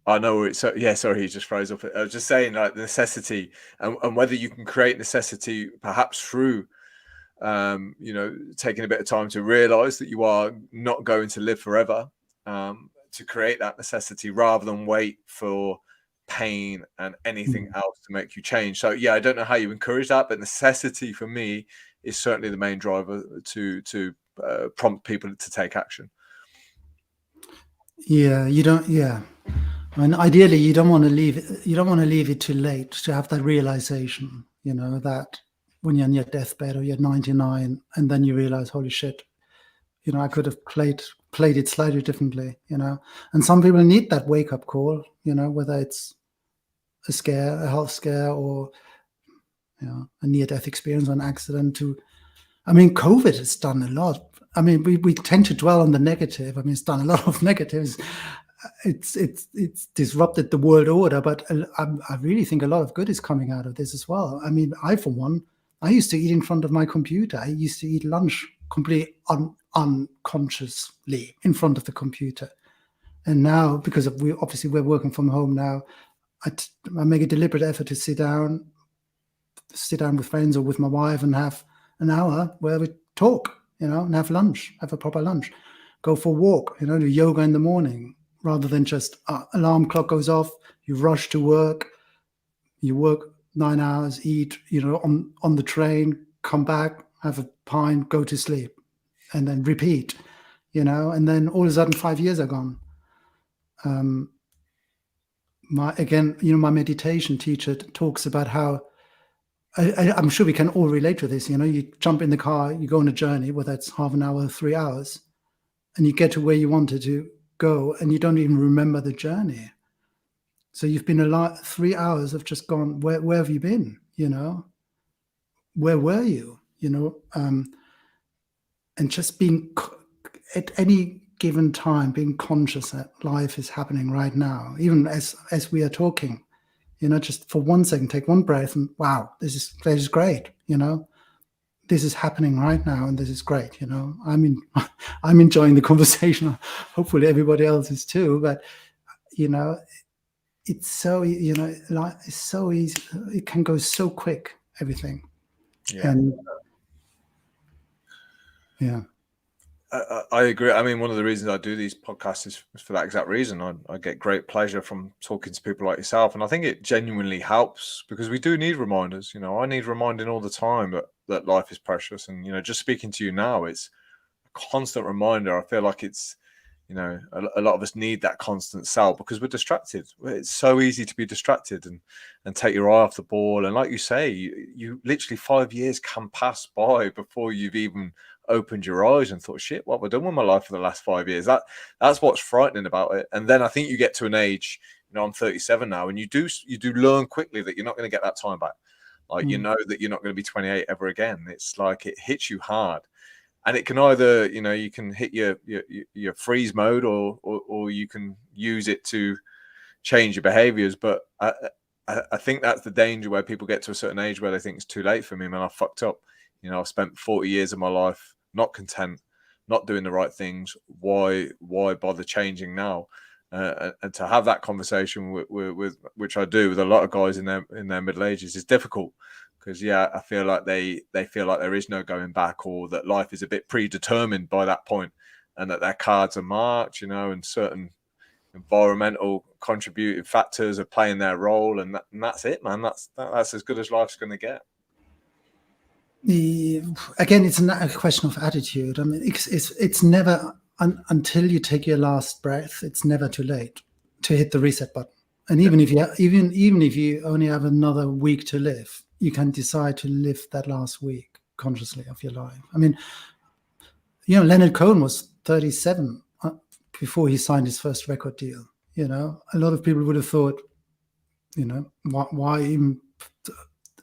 I know. Sorry, he just froze up. I was just saying, like, the necessity, and whether you can create necessity perhaps through taking a bit of time to realize that you are not going to live forever, to create that necessity rather than wait for pain and anything else to make you change. So I don't know how you encourage that, but necessity for me is certainly the main driver to prompt people to take action. Yeah, and ideally you don't want to leave it too late to have that realization, that when you're on your deathbed or you're 99 and then you realize, holy shit, I could have played it slightly differently, and some people need that wake-up call, whether it's a scare, a health scare, or a near-death experience or an accident. COVID has done a lot. We tend to dwell on the negative. It's done a lot of negatives. It's disrupted the world order, but I really think a lot of good is coming out of this as well. I, for one, I used to eat in front of my computer. I used to eat lunch completely unconsciously in front of the computer. And now, because we're working from home now, I make a deliberate effort to sit down with friends or with my wife and have an hour where we talk, and have lunch, have a proper lunch, go for a walk, do yoga in the morning, rather than just alarm clock goes off, you rush to work, you work 9 hours, eat, on the train, come back, have a pint, go to sleep, and then repeat, and then all of a sudden 5 years are gone. My meditation teacher talks about how, I'm sure we can all relate to this. You jump in the car, you go on a journey, whether it's half an hour, 3 hours, and you get to where you wanted to go, and you don't even remember the journey. So you've been 3 hours have just gone. Where have you been? Where were you? And just being at any given time, being conscious that life is happening right now, even as we are talking. Just for 1 second, take one breath, and wow, this is great. This is happening right now, and this is great. I'm enjoying the conversation. Hopefully, everybody else is too. But it's so, like, it's so easy. It can go so quick, everything. Yeah. And yeah. I agree. I mean, one of the reasons I do these podcasts is for that exact reason. I get great pleasure from talking to people like yourself, and I think it genuinely helps because we do need reminders. I need reminding all the time that life is precious, and just speaking to you now, it's a constant reminder. I feel like it's a lot of us need that constant self because we're distracted. It's so easy to be distracted and take your eye off the ball. And like you say, you literally 5 years can pass by before you've even opened your eyes and thought, shit, what have I done with my life for the last 5 years? That's what's frightening about it. And then I think you get to an age, I'm 37 now, and you do learn quickly that you're not going to get that time back. Like, that you're not going to be 28 ever again. It's like it hits you hard. And it can either, you can hit your freeze mode or you can use it to change your behaviors. But I think that's the danger where people get to a certain age where they think it's too late for me, man. I fucked up. I've spent 40 years of my life not content, not doing the right things. Why bother changing now? And to have that conversation with which I do with a lot of guys in their middle ages is difficult. Because I feel like they feel like there is no going back, or that life is a bit predetermined by that point, and that their cards are marked, and certain environmental contributing factors are playing their role, and that's it, man. That's as good as life's going to get. Again, it's a question of attitude. I mean, it's never until you take your last breath. It's never too late to hit the reset button. And even if you only have another week to live, you can decide to live that last week consciously of your life. I mean, Leonard Cohen was 37 before he signed his first record deal. A lot of people would have thought, why even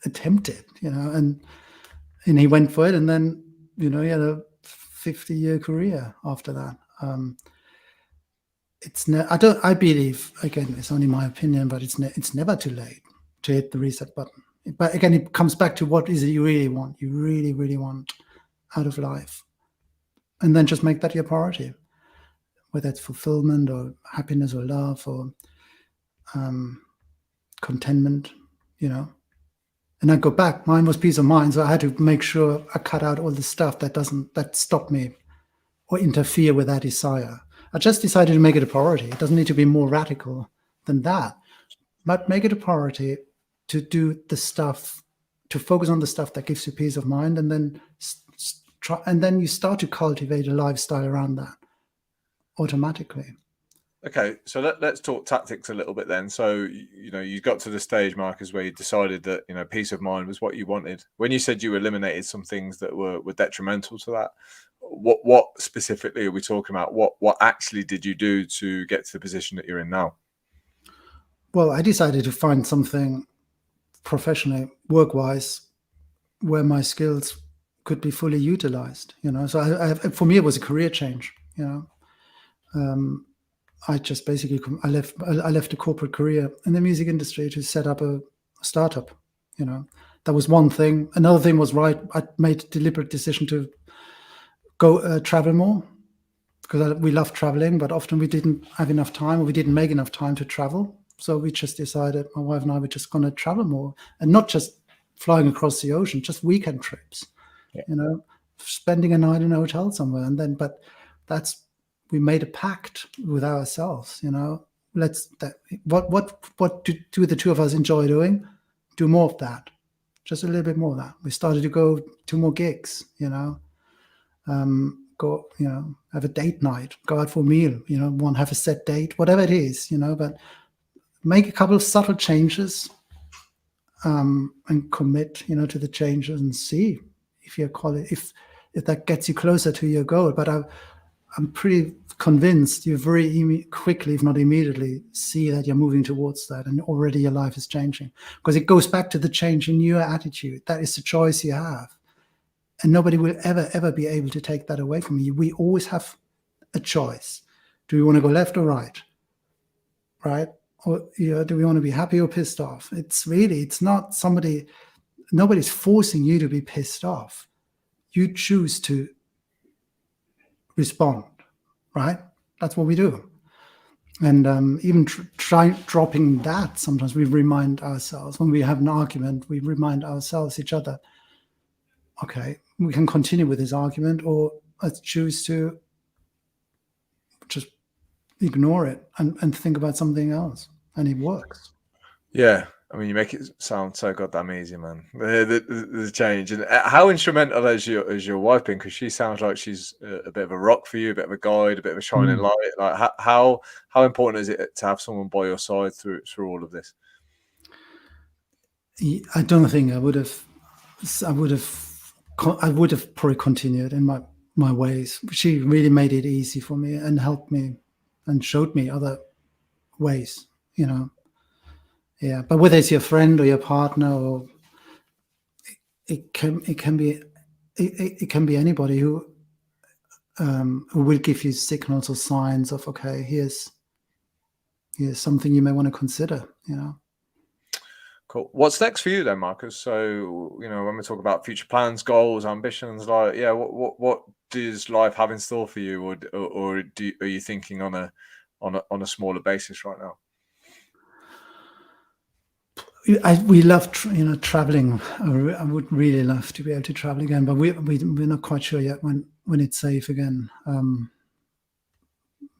attempt it? And he went for it, and then he had a 50-year career after that. I believe, again, it's only my opinion, but it's never too late to hit the reset button. But again, it comes back to what is it you really want, you really, really want out of life. And then just make that your priority, whether it's fulfillment or happiness or love or contentment, And I go back, mine was peace of mind, so I had to make sure I cut out all the stuff that stopped me or interfere with that desire. I just decided to make it a priority. It doesn't need to be more radical than that, but make it a priority to do the stuff, to focus on the stuff that gives you peace of mind, and then you start to cultivate a lifestyle around that automatically. Okay, so let's talk tactics a little bit then. So, you got to the stage, Markus, where you decided that, peace of mind was what you wanted. When you said you eliminated some things that were detrimental to that, what specifically are we talking about? What actually did you do to get to the position that you're in now? Well, I decided to find something professionally, work-wise, where my skills could be fully utilized. So for me, it was a career change. I just basically I left a corporate career in the music industry to set up a startup. That was one thing. Another thing was I made a deliberate decision to go travel more, because we love traveling, but often we didn't have enough time, or we didn't make enough time to travel. So we just decided, my wife and I, we're just going to travel more, and not just flying across the ocean, just weekend trips. Spending a night in a hotel somewhere, and then we made a pact with ourselves. What do the two of us enjoy doing? Do more of that, just a little bit more of that. We started to go to more gigs. Go, have a date night, go out for a meal, have a set date, whatever it is, but make a couple of subtle changes, and commit, to the changes, and see if if that gets you closer to your goal. But I'm pretty convinced you very quickly, if not immediately, see that you're moving towards that, and already your life is changing, because it goes back to the change in your attitude. That is the choice you have. And nobody will ever be able to take that away from you. We always have a choice. Do we want to go left or right? Right? Or do we want to be happy or pissed off? It's not nobody's forcing you to be pissed off. You choose to respond, right? That's what we do. And even dropping that, sometimes we remind ourselves when we have an argument, we remind ourselves, each other, okay, we can continue with this argument, or let's choose to just ignore it and think about something else. And it works. Yeah, I mean, you make it sound so goddamn easy, man. The change, and how instrumental has your wife been? Because she sounds like she's a bit of a rock for you, a bit of a guide, a bit of a shining light. Like how important is it to have someone by your side through all of this? I don't think I would have probably continued in my ways. She really made it easy for me and helped me and showed me other ways, Yeah, but whether it's your friend or your partner, or it can be anybody who will give you signals or signs of, okay, here's something you may want to consider. Cool. What's next for you then, Marcus? So, when we talk about future plans, goals, ambitions, like, yeah, what does life have in store for you, or are you thinking on a smaller basis right now? We love traveling. I would really love to be able to travel again, but we're not quite sure yet when it's safe again.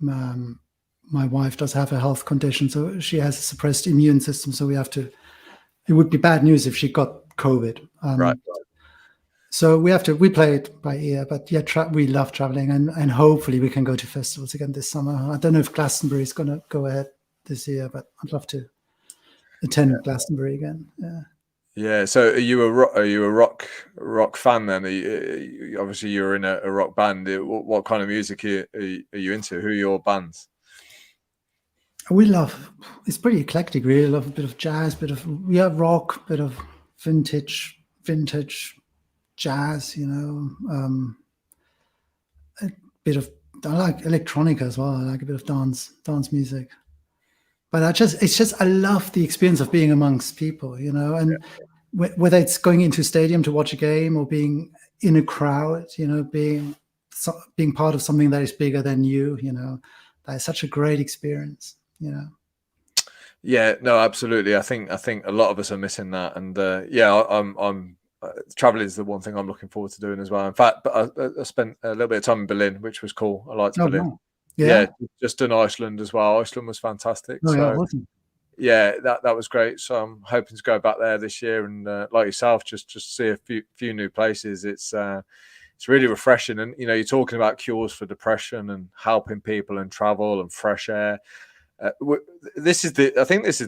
My wife does have a health condition, so she has a suppressed immune system. So it would be bad news if she got COVID. Right. So we play it by ear, but yeah, we love traveling, and hopefully we can go to festivals again this summer. I don't know if Glastonbury is going to go ahead this year, but I'd love to attend Glastonbury again. Yeah. Yeah. So, are you a rock fan then? Obviously, you're in a rock band. What kind of music are you into? Who are your bands? It's pretty eclectic. We really love a bit of jazz, rock, bit of vintage jazz. A bit of, I like electronica as well. I like a bit of dance music. But I love the experience of being amongst people, and whether it's going into a stadium to watch a game or being in a crowd, being part of something that is bigger than you, that is such a great experience, Yeah, no, absolutely. I think a lot of us are missing that, and yeah, I'm traveling is the one thing I'm looking forward to doing as well. In fact, but I spent a little bit of time in Berlin, which was cool. I liked Berlin. Wow. Yeah, just in Iceland as well. Iceland was fantastic. Oh, yeah, So awesome. yeah, that was great. So I'm hoping to go back there this year, and like yourself, just see a few new places. It's really refreshing, and you're talking about cures for depression and helping people and travel and fresh air. I think this is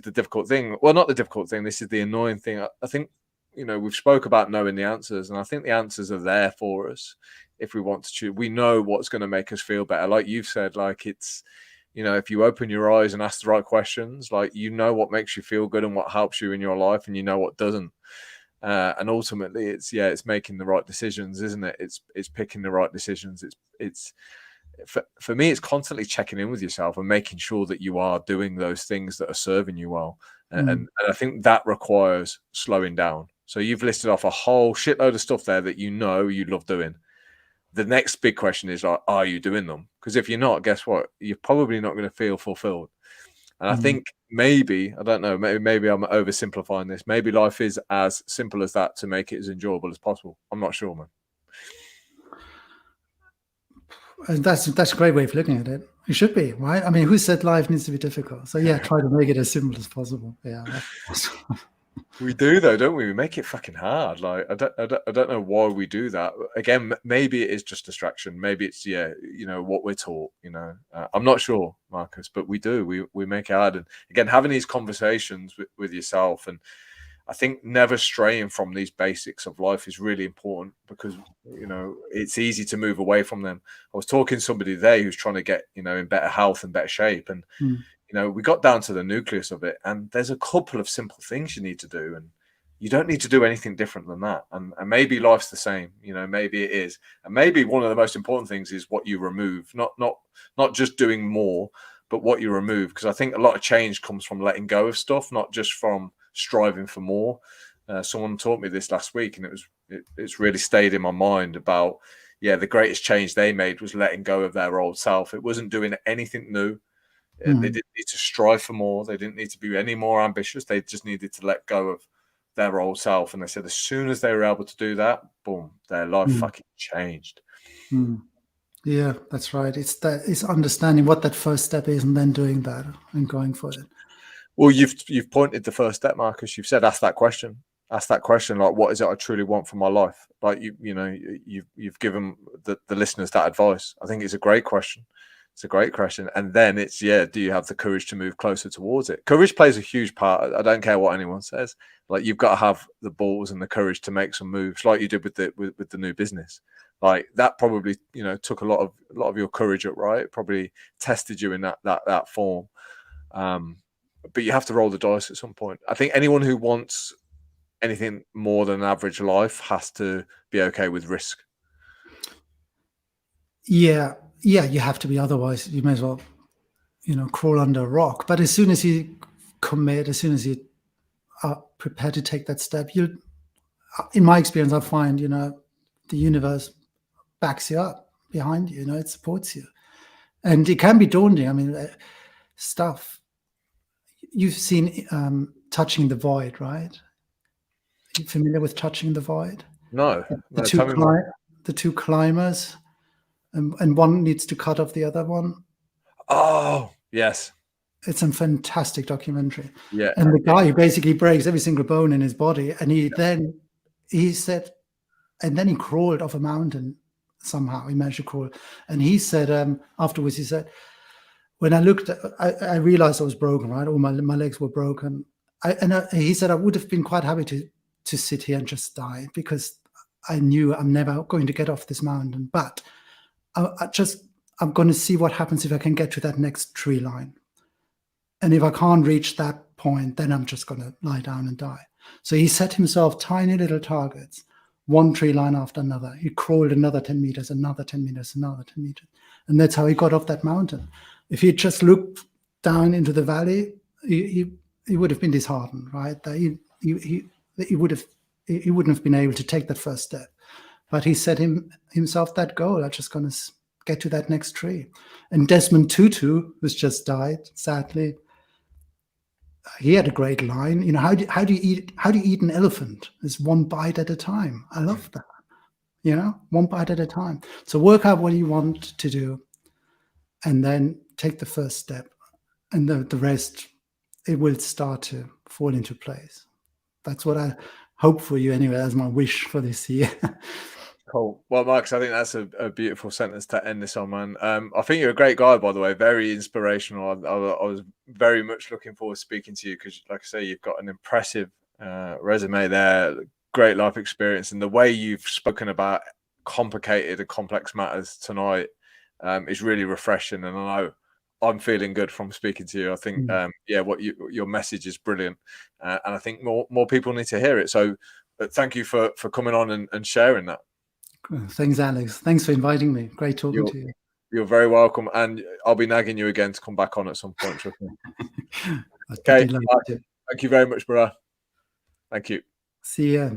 the difficult thing. Well, not the difficult thing. This is the annoying thing. I think, we've spoke about knowing the answers, and I think the answers are there for us if we want to choose. We know what's going to make us feel better. Like you've said, like it's, if you open your eyes and ask the right questions, like, what makes you feel good and what helps you in your life, and what doesn't. And ultimately, it's making the right decisions, isn't it? It's picking the right decisions. It's for me, it's constantly checking in with yourself and making sure that you are doing those things that are serving you well. And I think that requires slowing down. So you've listed off a whole shitload of stuff there that you love doing. The next big question is, like, are you doing them? Because if you're not, guess what? You're probably not going to feel fulfilled. And I think maybe, I don't know, maybe I'm oversimplifying this. Maybe life is as simple as that to make it as enjoyable as possible. I'm not sure, man. That's a great way of looking at it. It should be, right? I mean, who said life needs to be difficult? So yeah, try to make it as simple as possible. Yeah. We do though, don't we? We make it fucking hard. Like I don't know why we do that. Again, maybe it is just distraction. Maybe it's what we're taught. I'm not sure, Marcus, but we do. We make it hard. And again, having these conversations with yourself, and I think never straying from these basics of life is really important, because it's easy to move away from them. I was talking to somebody today who's trying to get in better health and better shape, and we got down to the nucleus of it, and there's a couple of simple things you need to do, and you don't need to do anything different than that. And maybe life's the same, maybe it is, and maybe one of the most important things is what you remove, not just doing more, but what you remove. Because I think a lot of change comes from letting go of stuff, not just from striving for more. Someone taught me this last week, and it's really stayed in my mind about, the greatest change they made was letting go of their old self. It wasn't doing anything new. They didn't need to strive for more. They didn't need to be any more ambitious. They just needed to let go of their old self. And they said as soon as they were able to do that, boom, their life fucking changed. Yeah, that's right. It's understanding what that first step is and then doing that and going for it. Well, you've pointed the first step, Marcus. You've said ask that question. Ask that question, like, what is it I truly want from my life? Like you've given the listeners that advice. I think it's a great question. It's a great question. And then it's, do you have the courage to move closer towards it? Courage plays a huge part. I don't care what anyone says. Like, you've got to have the balls and the courage to make some moves, like you did with the new business. Like, that probably, took a lot of your courage up, right? It probably tested you in that form. But you have to roll the dice at some point. I think anyone who wants anything more than an average life has to be okay with risk. Yeah, you have to be. Otherwise, you may as well, crawl under a rock. But as soon as you commit, as soon as you are prepared to take that step, in my experience, I find, the universe backs you up behind you, it supports you. And it can be daunting. I mean, stuff you've seen, Touching the Void, right? Are you familiar with Touching the Void? No. The two climbers, and one needs to cut off the other one. Oh, yes. It's a fantastic documentary. Yeah. And the guy who basically breaks every single bone in his body, and he said, and then he crawled off a mountain somehow. He managed to crawl. And he said, afterwards, he said, when I looked, I realized I was broken, right? All my legs were broken. He said, I would have been quite happy to sit here and just die, because I knew I'm never going to get off this mountain. But I'm going to see what happens if I can get to that next tree line. And if I can't reach that point, then I'm just going to lie down and die. So he set himself tiny little targets, one tree line after another. He crawled another 10 meters, another 10 meters, another 10 meters. And that's how he got off that mountain. If he just looked down into the valley, he would have been disheartened, right? He wouldn't have been able to take that first step. But he set himself that goal. I'm just going to get to that next tree. And Desmond Tutu, who's just died, sadly, he had a great line. How do you eat an elephant? It's one bite at a time. I love that. One bite at a time. So work out what you want to do, and then take the first step, and the rest, it will start to fall into place. That's what I hope for you anyway. That's my wish for this year. Cool. Well, Marcus, I think that's a beautiful sentence to end this on, man. I think you're a great guy, by the way. Very inspirational. I was very much looking forward to speaking to you because, like I say, you've got an impressive resume there, great life experience, and the way you've spoken about complicated and complex matters tonight is really refreshing. And I know I'm feeling good from speaking to you. I think, your message is brilliant, and I think more people need to hear it. So, thank you for coming on and sharing that. Thanks, Alex. Thanks for inviting me. Great talking to you. You're very welcome, and I'll be nagging you again to come back on at some point. Okay. Thank you very much, bro. Thank you. See ya.